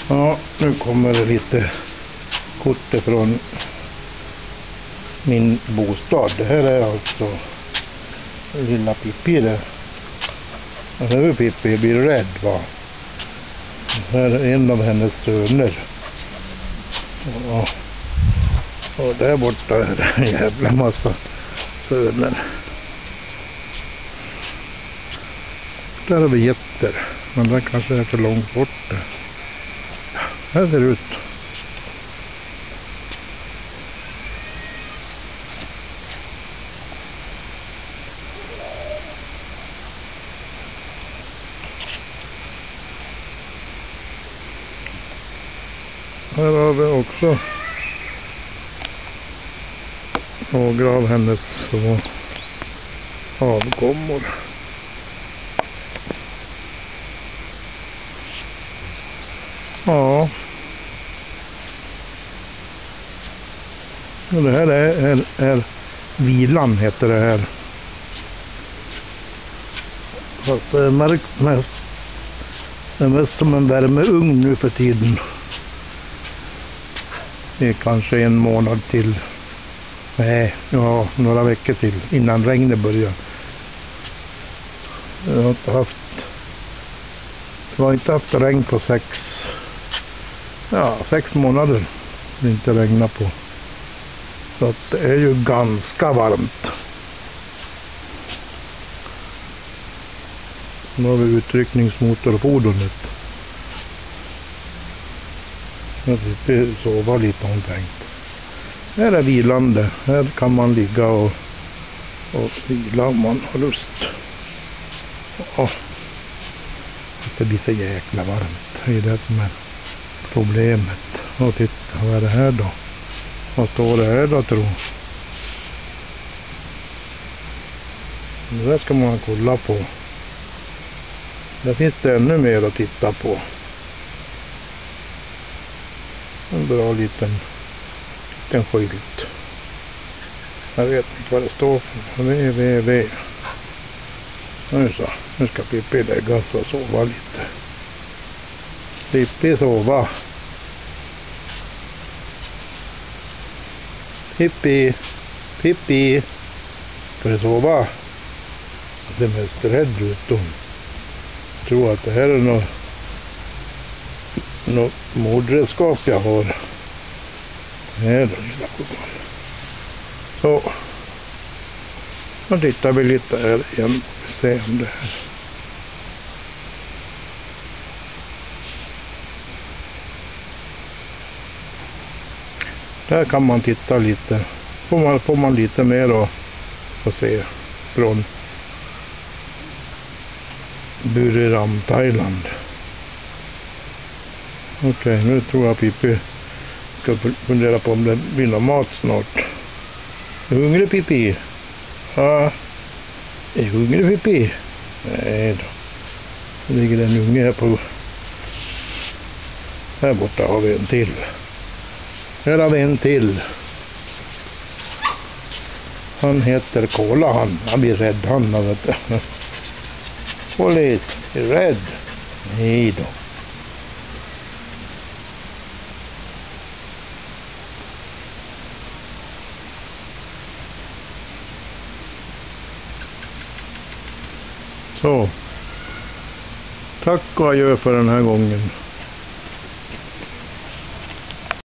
Ja, nu kommer det lite kort från min bostad. Det här är alltså lilla Pippi det. Och nu Pippi blir rädd, va? Det här är en av hennes söner. Och där borta är det en jävla massa söner. Där har vi getter, men den kanske är för långt bort. Här ser det ut. Här har vi också några av hennes avkommor. Ja. Och det här är vilan heter det här. Fast det är mest som en värmeugn nu för tiden. Det är kanske en månad till. Nej, ja, några veckor till innan regnet börjar. Jag har inte haft regn på 6 månader. Det inte regnar på. Så att det är ju ganska varmt. Nu har vi utryckningsmotorfordonet. Jag vill sova lite om tänkt. Här är vilande. Här kan man ligga och vila om man har lust. Ja. Det blir så jäkla varmt. Det är det som är problemet. Och titta, vad är det här då? Vad står det här då, tro? Det där ska man kolla på. Där finns det ännu mer att titta på. En bra liten skylt. Jag vet inte vad det står för. www. Nu så. Nu ska Pippi lägga sig och sova lite. Pippi sova. Pippi. Pippi. Ska du sova? Det är mest rädd ut då. Jag tror att det här är något mordredskap jag har. Här då, lilla gumman. Så. Nu tittar vi lite här igen. Vi ser om det här. Där kan man titta lite. Får man lite mer att se från Buriram, Thailand. Okej, nu tror jag Pippi ska fundera på om det blir någon mat snart. Är du hungrig, Pippi? Ja. Är du hungrig, Pippi? Nej då. Det ligger en unge här på. Här borta har vi en till. Här har vi en till. Han heter Kola han blir rädd han vet du. Polis, är du rädd? Nej då. Så. Tack och adjö för den här gången.